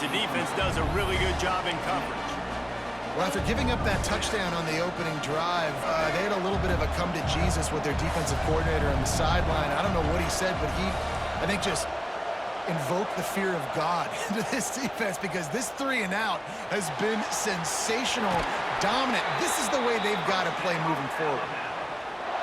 the defense does a really good job in coverage. Well, after giving up that touchdown on the opening drive, they had a little bit of a come to Jesus with their defensive coordinator on the sideline. I don't know what he said, but he, I think, just invoked the fear of God into this defense, because this 3-and-out has been sensational, dominant. This is the way they've got to play moving forward.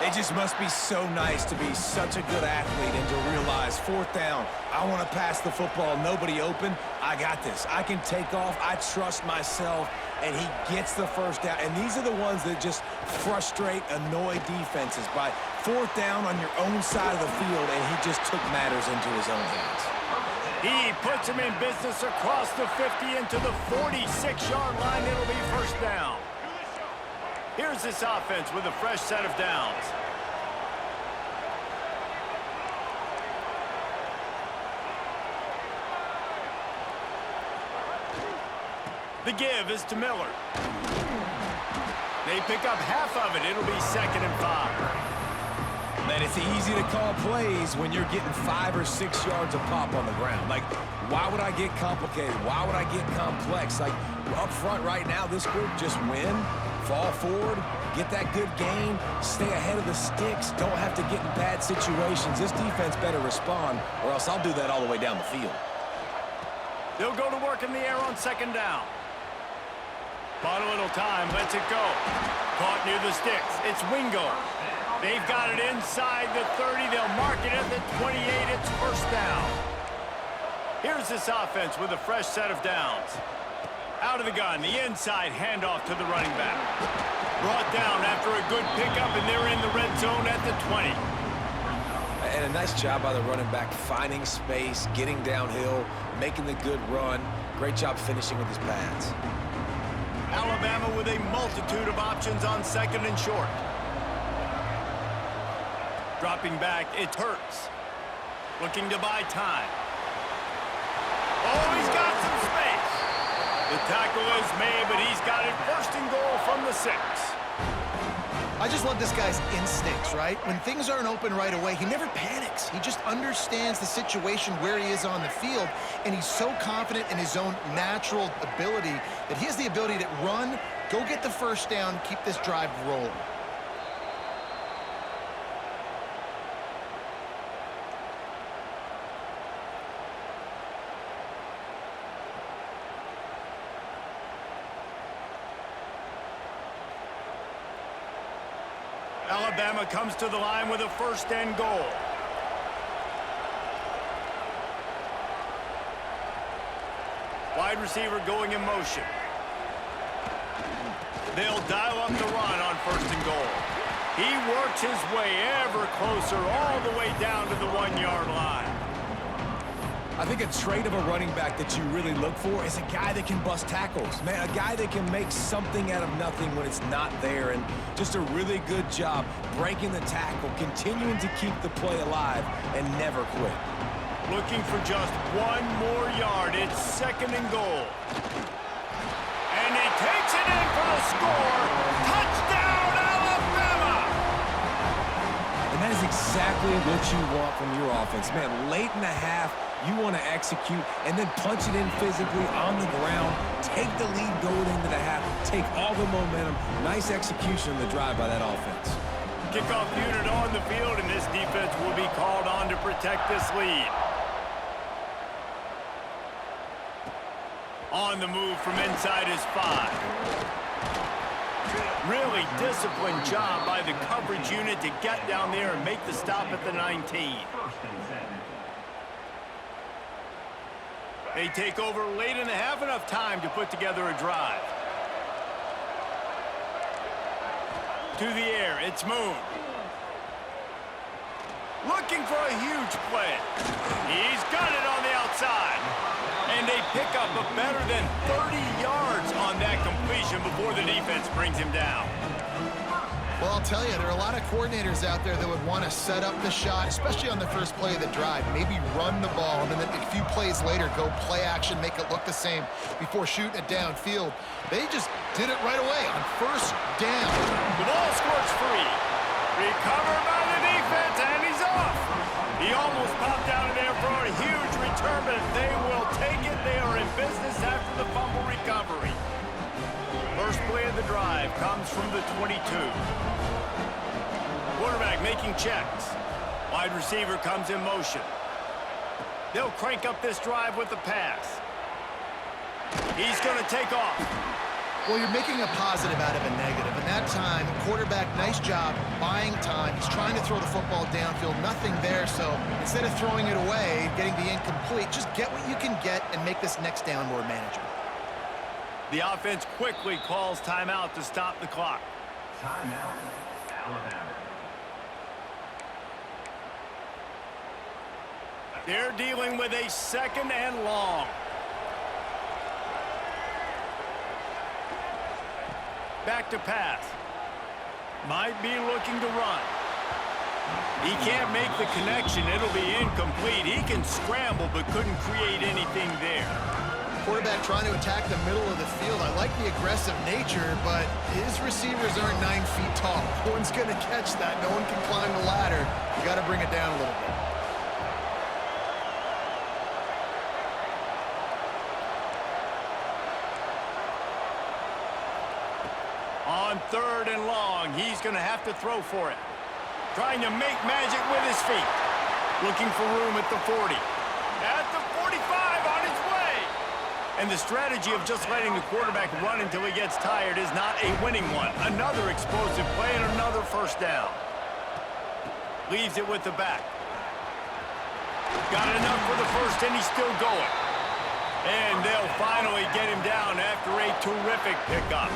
It just must be so nice to be such a good athlete and to realize, fourth down, I want to pass the football, nobody open, I got this. I can take off, I trust myself, and he gets the first down. And these are the ones that just frustrate, annoy defenses by fourth down on your own side of the field, and he just took matters into his own hands. He puts him in business across the 50 into the 46-yard line. It'll be first down. Here's this offense with a fresh set of downs. The give is to Miller. They pick up half of it. It'll be 2nd and 5. Man, it's easy to call plays when you're getting 5 or 6 yards a pop on the ground. Like, why would I get complicated? Why would I get complex? Like, up front right now, this group just win, fall forward, get that good gain, stay ahead of the sticks, don't have to get in bad situations. This defense better respond, or else I'll do that all the way down the field. They'll go to work in the air on 2nd down. Bought a little time, lets it go. Caught near the sticks. It's Wingo. They've got it inside the 30. They'll mark it at the 28. It's first down. Here's this offense with a fresh set of downs. Out of the gun, the inside handoff to the running back. Brought down after a good pickup, and they're in the red zone at the 20. And a nice job by the running back, finding space, getting downhill, making the good run. Great job finishing with his pads. Alabama with a multitude of options on 2nd and short. Dropping back, it's Hurts. Looking to buy time. Oh, he's got some space. The tackle is made, but he's got it 1st and goal from the 6. I just love this guy's instincts, right? When things aren't open right away, he never panics. He just understands the situation where he is on the field, and he's so confident in his own natural ability that he has the ability to run, go get the first down, keep this drive rolling. Alabama comes to the line with a 1st and goal. Wide receiver going in motion. They'll dial up the run on 1st and goal. He works his way ever closer all the way down to the 1-yard line. I think a trait of a running back that you really look for is a guy that can bust tackles. Man, a guy that can make something out of nothing when it's not there, and just a really good job breaking the tackle, continuing to keep the play alive, and never quit. Looking for just 1 more yard. It's 2nd and goal. And he takes it in for the score. Touchdown, Alabama! And that is exactly what you want from your offense. Man, late in the half, you want to execute and then punch it in physically on the ground, take the lead going into the half, take all the momentum. Nice execution of the drive by that offense. Kickoff unit on the field, and this defense will be called on to protect this lead. On the move from inside his 5. Really disciplined job by the coverage unit to get down there and make the stop at the 19. They take over late in the half, enough time to put together a drive. To the air, it's Moon. Looking for a huge play. He's got it on the outside. And they pick up a better than 30 yards on that completion before the defense brings him down. Well, I'll tell you, there are a lot of coordinators out there that would want to set up the shot, especially on the first play of the drive, maybe run the ball, and then a few plays later go play action, make it look the same before shooting it downfield. They just did it right away on 1st down. The ball squirts free. Recovered by the defense, and he's off. He almost popped out of there for a huge return, but they will take it. They are in business the drive comes from the 22. Quarterback making checks. Wide receiver comes in motion. They'll crank up this drive with the pass. He's going to take off. Well, you're making a positive out of a negative. And that time, quarterback, nice job buying time. He's trying to throw the football downfield. Nothing there, so instead of throwing it away, getting the incomplete, just get what you can get and make this next down more manageable. The offense quickly calls timeout to stop the clock. Timeout, Alabama. They're dealing with a second and long. Back to pass. Might be looking to run. He can't make the connection. It'll be incomplete. He can scramble but couldn't create anything there. Quarterback trying to attack the middle of the field. I like the aggressive nature, but his receivers aren't 9 feet tall. No one's going to catch that. No one can climb the ladder. You got to bring it down a little bit. On third and long, he's going to have to throw for it. Trying to make magic with his feet. Looking for room at the 40. At the 45, on his way. And the strategy of just letting the quarterback run until he gets tired is not a winning one. Another explosive play and another first down. Leaves it with the back. Got enough for the first, and he's still going. And they'll finally get him down after a terrific pickup.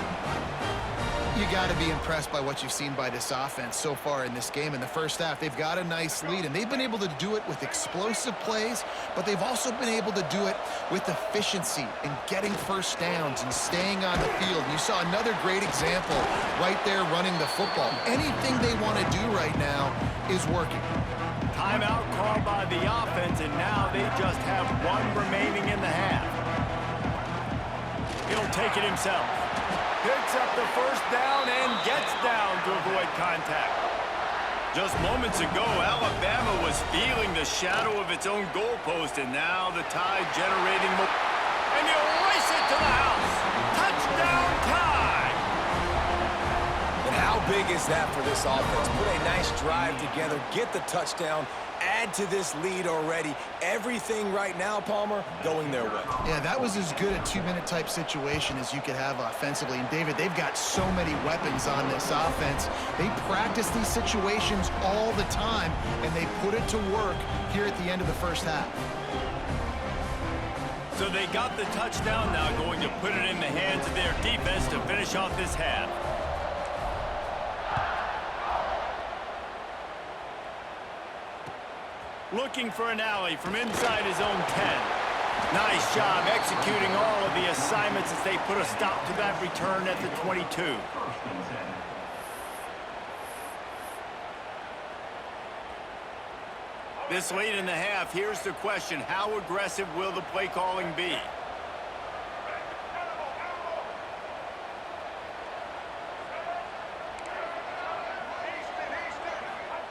You got to be impressed by what you've seen by this offense so far in this game. In the first half, they've got a nice lead, and they've been able to do it with explosive plays, but they've also been able to do it with efficiency and getting first downs and staying on the field. You saw another great example right there running the football. Anything they want to do right now is working. Timeout called by the offense, and now they just have one remaining in the half. He'll take it himself. Picks up the first down and gets down to avoid contact. Just moments ago, Alabama was feeling the shadow of its own goalpost, and now the Tide generating more. And he'll race it to the house. Touchdown, Tide! And how big is that for this offense? Put a nice drive together, get the touchdown, add to this lead already. Everything right now, Palmer, going their way. Yeah, that was as good a 2-minute type situation as you could have offensively. And David, they've got so many weapons on this offense. They practice these situations all the time, and they put it to work here at the end of the first half. So they got the touchdown, now going to put it in the hands of their defense to finish off this half. Looking for an alley from inside his own 10. Nice job executing all of the assignments as they put a stop to that return at the 22. This late in the half, here's the question. How aggressive will the play calling be?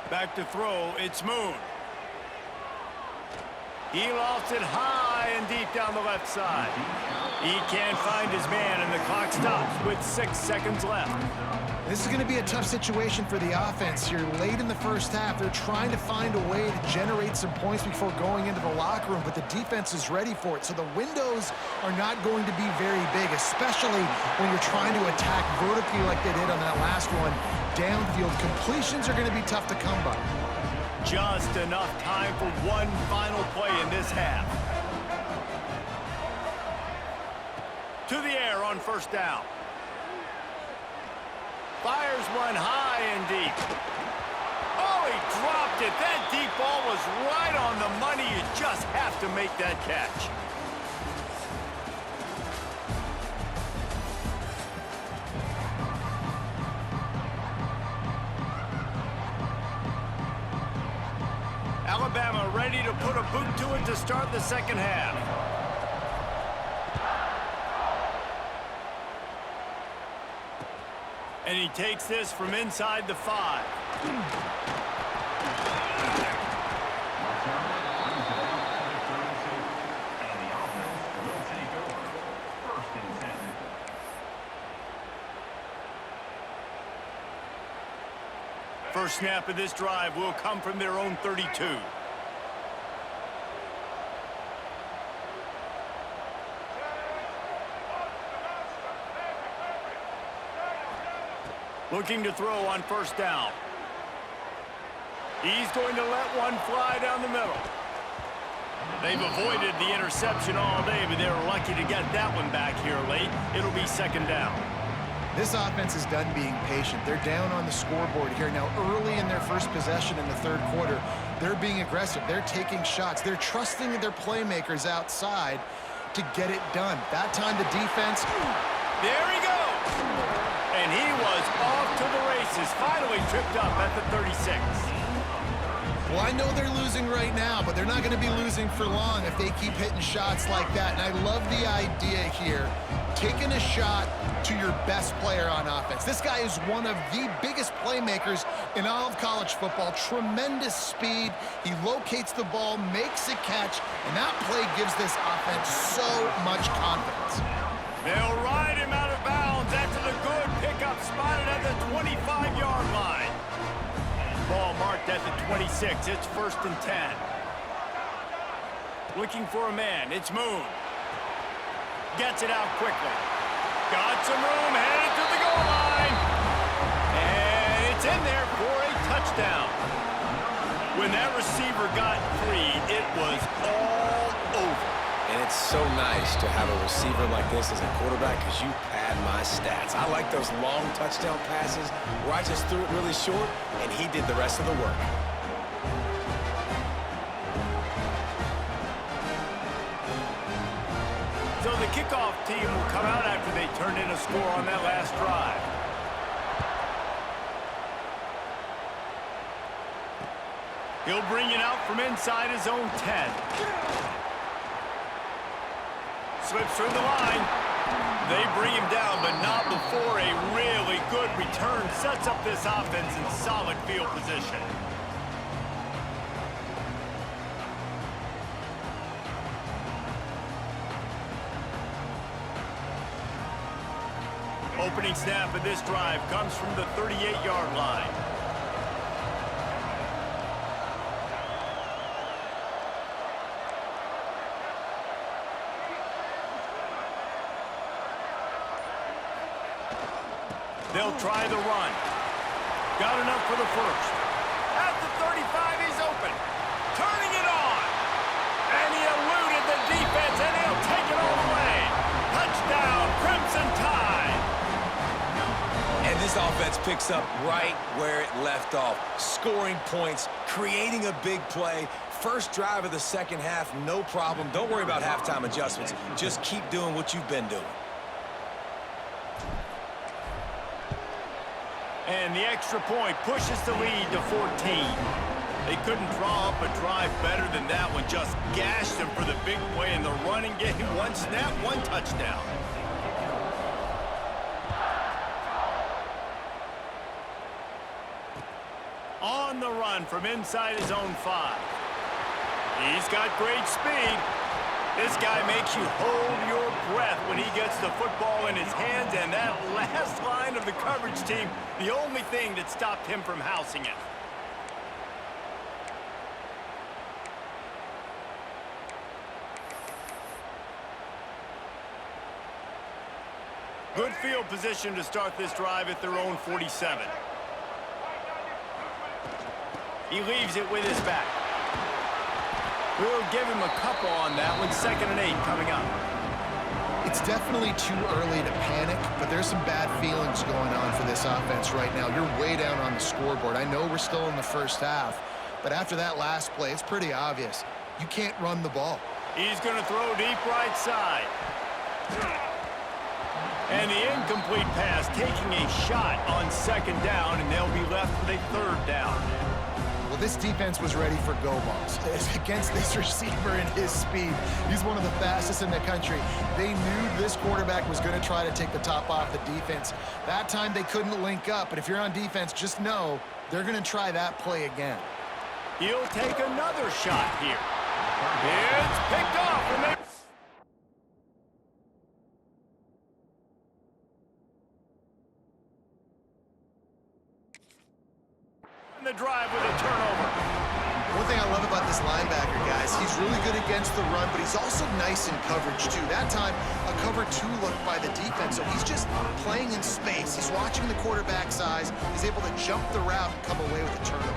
Back to throw, it's Moon. He lofts it high and deep down the left side. He can't find his man, and the clock stops with 6 seconds left. This is going to be a tough situation for the offense here. Late in the first half, they're trying to find a way to generate some points before going into the locker room, but the defense is ready for it. So the windows are not going to be very big, especially when you're trying to attack vertically like they did on that last one. Downfield completions are going to be tough to come by. Just enough time for one final play in this half. To the air on first down. Fires one high and deep. Oh, he dropped it. That deep ball was right on the money. You just have to make that catch. Alabama ready to put a boot to it to start the second half. And he takes this from inside the 5. First snap of this drive will come from their own 32. Looking to throw on first down. He's going to let one fly down the middle. They've avoided the interception all day, but they were lucky to get that one back here late. It'll be second down. This offense is done being patient. They're down on the scoreboard here. Now, early in their first possession in the third quarter, they're being aggressive. They're taking shots. They're trusting their playmakers outside to get it done. That time, the defense... There he goes! And he was off to the races, finally tripped up at the 36. Well, I know they're losing right now, but they're not going to be losing for long if they keep hitting shots like that. And I love the idea here, taking a shot to your best player on offense. This guy is one of the biggest playmakers in all of college football. Tremendous speed. He locates the ball, makes a catch, and that play gives this offense so much confidence. They'll ride him out of bounds after the good pickup spotted at the 25-yard line. Ball marked at the 26. It's first and 10. Looking for a man. It's Moon. Gets it out quickly. Got some room, headed to the goal line. And it's in there for a touchdown. When that receiver got free, it was all over. And it's so nice to have a receiver like this as a quarterback because you pad my stats. I like those long touchdown passes where I just threw it really short and he did the rest of the work. So the kickoff team will come out after they turned in a score on that last drive. He'll bring it out from inside his own 10. Slips through the line. They bring him down, but not before a really good return sets up this offense in solid field position. Opening snap of this drive comes from the 38-yard line. They'll try the run. Got enough for the first. At the 35, he's open. Turning it on. And he eluded the defense, and he'll take it all the way. Touchdown, Crimson Tide. And this offense picks up right where it left off. Scoring points, creating a big play. First drive of the second half, no problem. Don't worry about halftime adjustments. Just keep doing what you've been doing. And the extra point pushes the lead to 14. They couldn't draw up a drive better than that one. Just gashed them for the big play in the running game. One snap, one touchdown. On the run from inside his own 5. He's got great speed. This guy makes you hold your breath when he gets the football in his hands, and that last line of the coverage team, the only thing that stopped him from housing it. Good field position to start this drive at their own 47. He leaves it with his back. We'll give him a couple on that one. 2nd and 8 coming up. It's definitely too early to panic, but there's some bad feelings going on for this offense right now. You're way down on the scoreboard. I know we're still in the first half, but after that last play, it's pretty obvious. You can't run the ball. He's going to throw deep right side. And the incomplete pass taking a shot on 2nd down, and they'll be left with a 3rd down. Well, this defense was ready for go balls. Against this receiver and his speed, he's one of the fastest in the country. They knew this quarterback was going to try to take the top off the defense. That time they couldn't link up, but if you're on defense, just know they're going to try that play again. He'll take another shot here. It's picked off. And The drive with a turnover. One thing I love about this linebacker, guys, he's really good against the run, but he's also nice in coverage, too. That time, a cover 2 look by the defense, so he's just playing in space. He's watching the quarterback's eyes. He's able to jump the route and come away with a turnover.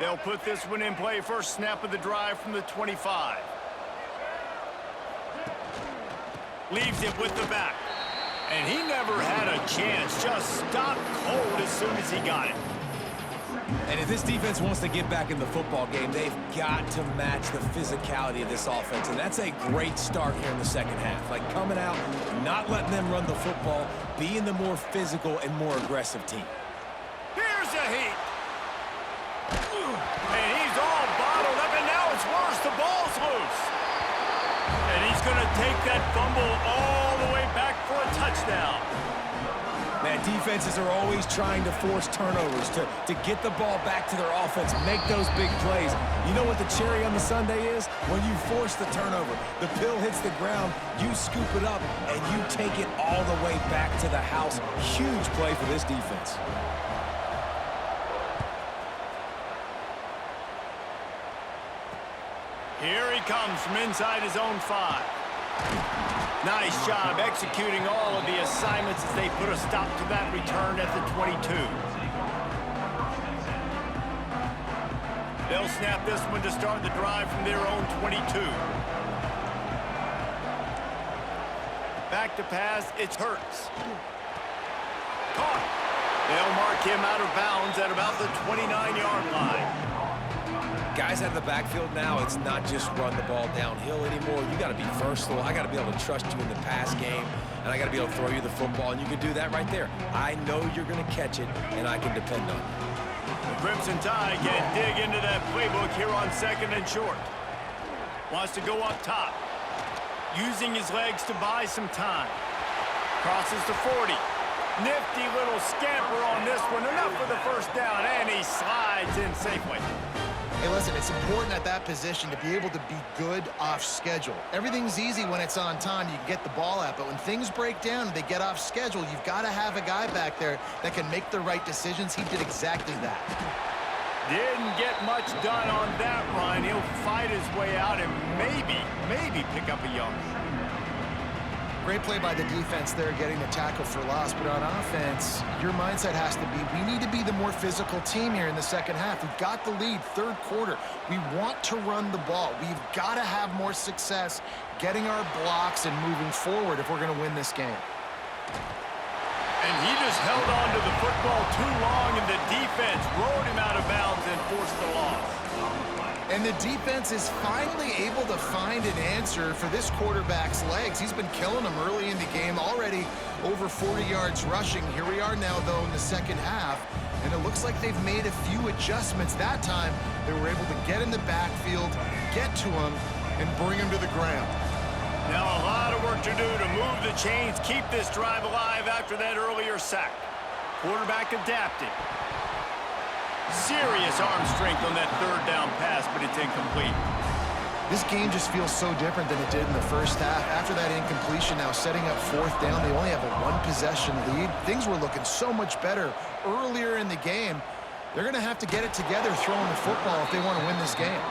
They'll put this one in play. First snap of the drive from the 25. Leaves it with the back. And he never had a chance. Just stopped cold as soon as he got it. And if this defense wants to get back in the football game, they've got to match the physicality of this offense. And that's a great start here in the second half. Like coming out, not letting them run the football, being the more physical and more aggressive team. Here's a heat. And he's all bottled up, and now it's worse. The ball's loose. And he's going to take that fumble all the way back for a touchdown. Man, defenses are always trying to force turnovers to get the ball back to their offense, make those big plays. You know what the cherry on the sundae is? When you force the turnover, the pill hits the ground, you scoop it up, and you take it all the way back to the house. Huge play for this defense. Here he comes from inside his own 5. Nice job executing all of the assignments as they put a stop to that return at the 22. They'll snap this one to start the drive from their own 22. Back to pass, it's Hurts. Caught. They'll mark him out of bounds at about the 29-yard line. Guys out of the backfield now, it's not just run the ball downhill anymore. You got to be versatile. I got to be able to trust you in the pass game, and I got to be able to throw you the football, and you can do that right there. I know you're going to catch it, and I can depend on it. The Crimson Tide can dig into that playbook here on 2nd and short. Wants to go up top. Using his legs to buy some time. Crosses the 40. Nifty little scamper on this one. Enough for the first down, and he slides in safely. Hey, listen, it's important at that position to be able to be good off schedule. Everything's easy when it's on time. You can get the ball out. But when things break down and they get off schedule, you've got to have a guy back there that can make the right decisions. He did exactly that. Didn't get much done on that run. He'll fight his way out and maybe pick up a yard. Great play by the defense there, getting the tackle for loss. But on offense, your mindset has to be, we need to be the more physical team here in the second half. We've got the lead, third quarter. We want to run the ball. We've got to have more success getting our blocks and moving forward if we're going to win this game. And he just held on to the football too long, and the defense rode him out of bounds and forced the loss. And the defense is finally able to find an answer for this quarterback's legs. He's been killing them early in the game, already over 40 yards rushing. Here we are now, though, in the second half, and it looks like they've made a few adjustments. That time, they were able to get in the backfield, get to him, and bring him to the ground. Now a lot of work to do to move the chains, keep this drive alive after that earlier sack. Quarterback adapted. Serious arm strength on that third down pass, but it's incomplete. This game just feels so different than it did in the first half. After that incompletion, now setting up fourth down, they only have a one-possession lead. Things were looking so much better earlier in the game. They're going to have to get it together throwing the football if they want to win this game.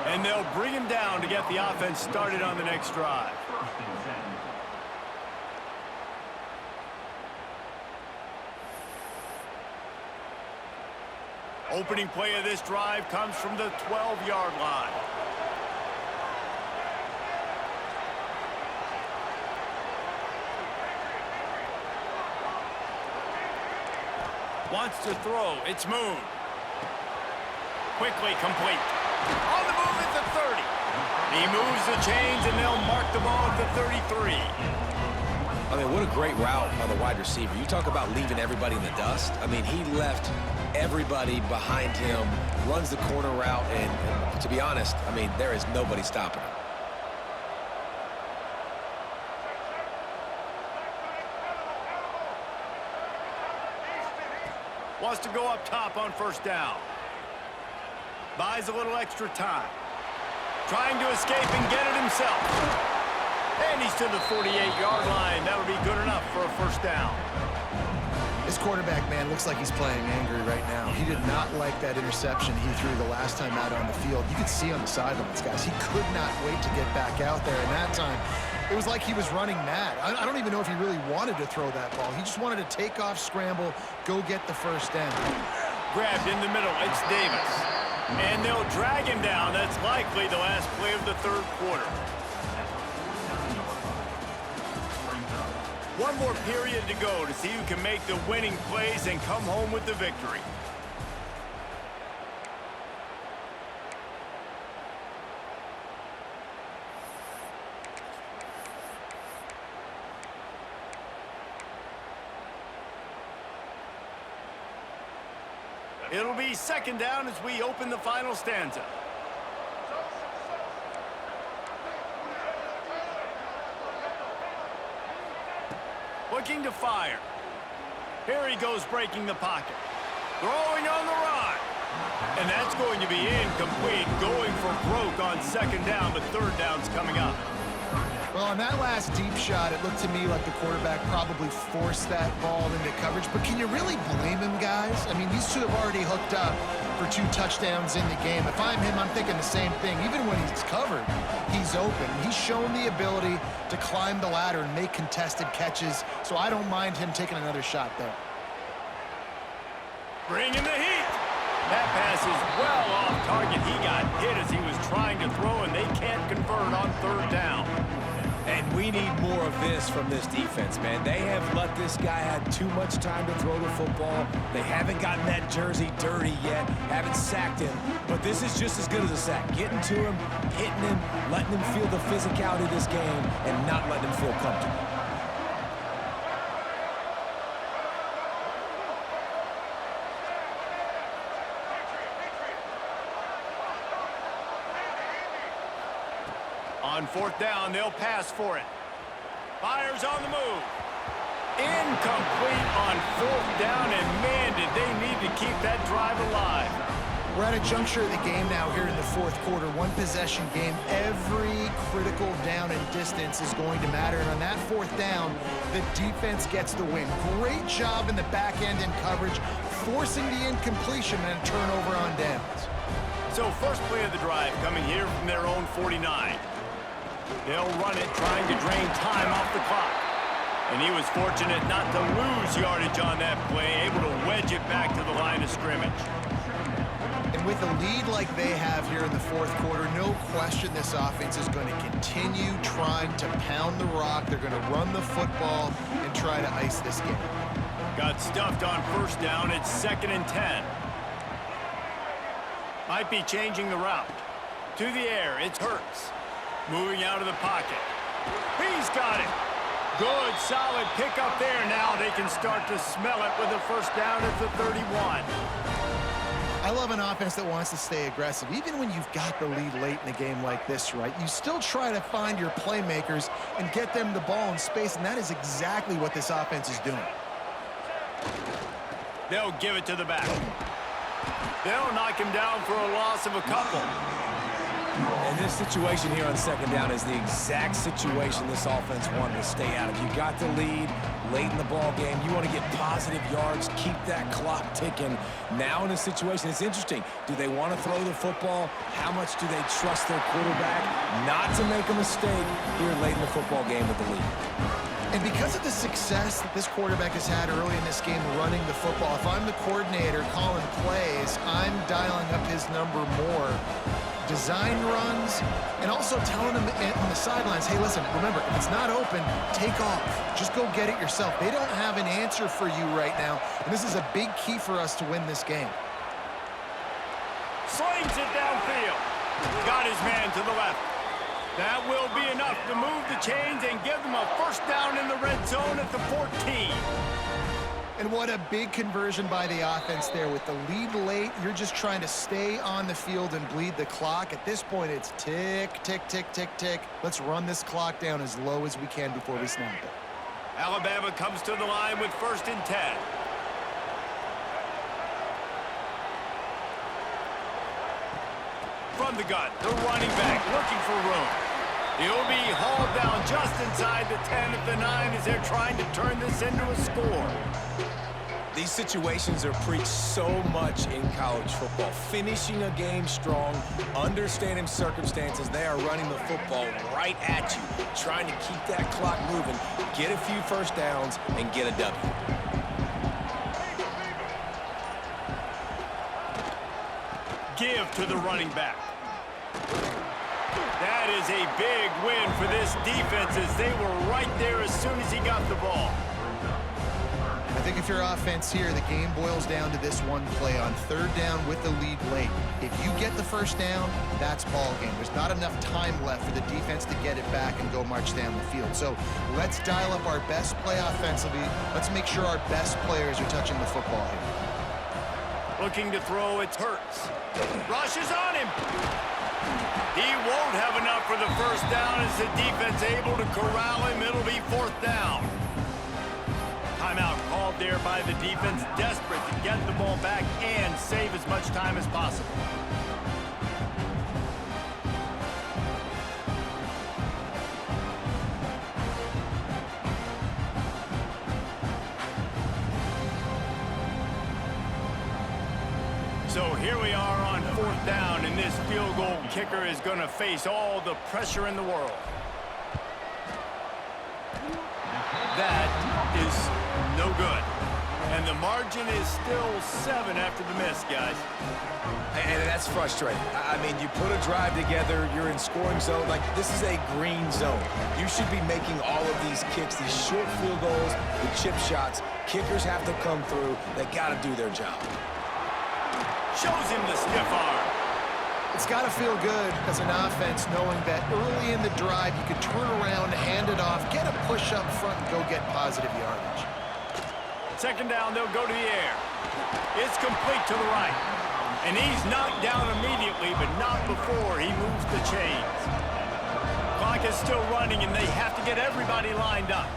And they'll bring him down to get the offense started on the next drive. Opening play of this drive comes from the 12-yard line. Wants to throw. It's Moon. Quickly complete. On the move at the 30. He moves the chains, and they'll mark the ball at the 33. I mean, what a great route by the wide receiver. You talk about leaving everybody in the dust. I mean, he left everybody behind him, runs the corner route, and to be honest, I mean, there is nobody stopping him. Wants to go up top on first down. Buys a little extra time. Trying to escape and get it himself. And he's to the 48-yard line. That'll be good enough for a first down. This quarterback, man, looks like he's playing angry right now. He did not like that interception he threw the last time out on the field. You could see on the sidelines, guys. He could not wait to get back out there. And that time, it was like he was running mad. I don't even know if he really wanted to throw that ball. He just wanted to take off, scramble, go get the first down. Grabbed in the middle. It's Davis. And they'll drag him down. That's likely the last play of the third quarter. One more period to go to see who can make the winning plays and come home with the victory. It'll be second down as we open the final stanza. Looking to fire. Here he goes, breaking the pocket. Throwing on the run. And that's going to be incomplete. Going for broke on second down, but third down's coming up. Well, on that last deep shot, it looked to me like the quarterback probably forced that ball into coverage. But can you really blame him, guys? I mean, these two have already hooked up for 2 touchdowns in the game. If I'm him, I'm thinking the same thing. Even when he's covered, he's open. He's shown the ability to climb the ladder and make contested catches, so I don't mind him taking another shot there. Bringing the heat. That pass is well off target. He got hit as he was trying to throw, and they can't convert on third down. And we need more of this from this defense, man. They have let this guy have too much time to throw the football. They haven't gotten that jersey dirty yet, haven't sacked him. But this is just as good as a sack. Getting to him, hitting him, letting him feel the physicality of this game, and not letting him feel comfortable. On fourth down, they'll pass for it. Fires on the move. Incomplete on fourth down, and man, did they need to keep that drive alive. We're at a juncture of the game now here in the fourth quarter. One possession game. Every critical down and distance is going to matter. And on that fourth down, the defense gets the win. Great job in the back end in coverage, forcing the incompletion and a turnover on downs. So first play of the drive coming here from their own 49. They'll run it, trying to drain time off the clock. And he was fortunate not to lose yardage on that play, able to wedge it back to the line of scrimmage. And with a lead like they have here in the fourth quarter, no question this offense is going to continue trying to pound the rock. They're going to run the football and try to ice this game. Got stuffed on first down. It's 2nd and 10. Might be changing the route. To the air, it's Hurts. Moving out of the pocket. He's got it. Good, solid pickup there. Now they can start to smell it with a first down at the 31. I love an offense that wants to stay aggressive. Even when you've got the lead late in a game like this, right, you still try to find your playmakers and get them the ball in space, and that is exactly what this offense is doing. They'll give it to the back. They'll knock him down for a loss of a couple. And this situation here on second down is the exact situation this offense wanted to stay out of. You got the lead late in the ball game. You want to get positive yards, keep that clock ticking. Now in this situation, it's interesting. Do they want to throw the football? How much do they trust their quarterback not to make a mistake here late in the football game with the lead? And because of the success that this quarterback has had early in this game running the football, if I'm the coordinator calling plays, I'm dialing up his number more. Design runs, and also telling them on the sidelines, hey, listen, remember, if it's not open, take off. Just go get it yourself. They don't have an answer for you right now, and this is a big key for us to win this game. Slings it downfield. Got his man to the left. That will be enough to move the chains and give them a first down in the red zone at the 14. And what a big conversion by the offense there. With the lead late, you're just trying to stay on the field and bleed the clock. At this point, it's tick, tick, tick, tick, tick. Let's run this clock down as low as we can before we snap it. Alabama comes to the line with 1st and 10. the gun. The running back looking for room. He'll be hauled down just inside the 10 at the 9 as they're trying to turn this into a score. These situations are preached so much in college football. Finishing a game strong, understanding circumstances. They are running the football right at you, trying to keep that clock moving, get a few first downs, and get a W. Give to the running back. That is a big win for this defense as they were right there as soon as he got the ball. I think if you're offense here, the game boils down to this one play on 3rd down with the lead late. If you get the first down, that's ball game. There's not enough time left for the defense to get it back and go march down the field. So let's dial up our best play offensively. Let's make sure our best players are touching the football here. Looking to throw, it's Hurts. Rushes on him. He won't have enough for the first down as the defense able to corral him. It'll be 4th down. Timeout called there by the defense, desperate to get the ball back and save as much time as possible. So here we are on 4th down, and this field goal kicker is going to face all the pressure in the world. That is no good. And the margin is still 7 after the miss, guys. And that's frustrating. I mean, you put a drive together, you're in scoring zone. Like, this is a green zone. You should be making all of these kicks, these short field goals, the chip shots. Kickers have to come through. They got to do their job. Shows him the stiff arm. It's got to feel good as an offense knowing that early in the drive you can turn around, hand it off, get a push up front, and go get positive yardage. 2nd down, they'll go to the air. It's complete to the right. And he's knocked down immediately, but not before he moves the chains. Clock is still running, and they have to get everybody lined up.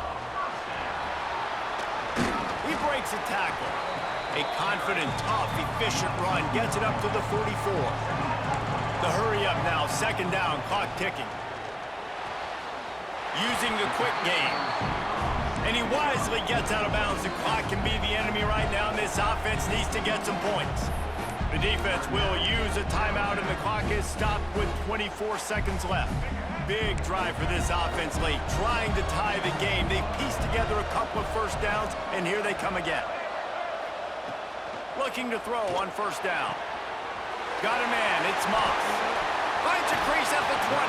He breaks a tackle. A confident, tough, efficient run gets it up to the 44. The hurry up now, 2nd down, clock ticking. Using the quick game. And he wisely gets out of bounds. The clock can be the enemy right now, and this offense needs to get some points. The defense will use a timeout, and the clock is stopped with 24 seconds left. Big drive for this offense late, trying to tie the game. They pieced together a couple of first downs, and here they come again. Looking to throw on 1st down. Got a man, it's Moss. Finds a crease at the 20.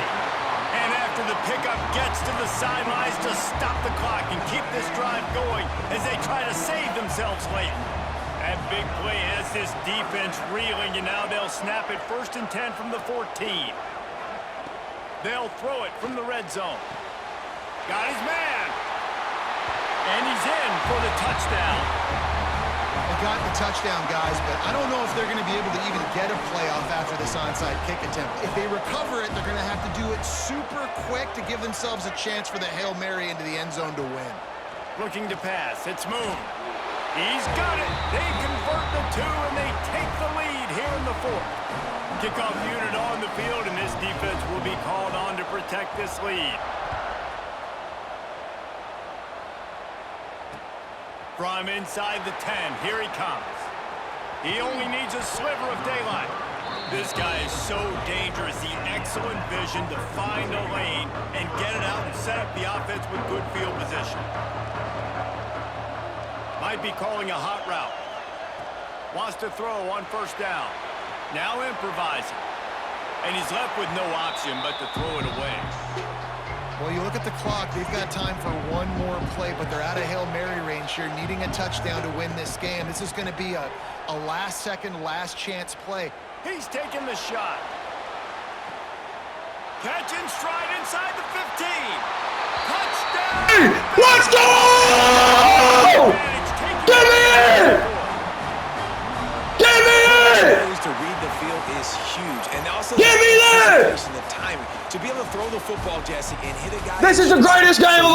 And after the pickup, gets to the sidelines to stop the clock and keep this drive going as they try to save themselves late. That big play has this defense reeling, and now they'll snap it 1st and 10 from the 14. They'll throw it from the red zone. Got his man. And he's in for the touchdown. They got the touchdown, guys, but I don't know if they're going to be able to even get a playoff after this onside kick attempt. If they recover it, they're going to have to do it super quick to give themselves a chance for the Hail Mary into the end zone to win. Looking to pass, it's Moon. He's got it. They convert the 2, and they take the lead here in the 4th. Kickoff unit on the field, and this defense will be called on to protect this lead. From inside the 10, here he comes. He only needs a sliver of daylight. This guy is so dangerous. The excellent vision to find a lane and get it out and set up the offense with good field position. Might be calling a hot route. Wants to throw on 1st down. Now improvising. And he's left with no option but to throw it away. Well, you look at the clock, they've got time for one more play, but they're out of Hail Mary range here, needing a touchdown to win this game. This is going to be a last-second, last-chance play. He's taking the shot. Catch in stride inside the 15. Touchdown! Let's go! Give me it! Give me it! To read the field is huge, and also give me that! The timing to be able to throw the football, Jesse, and hit a guy. This is the greatest game of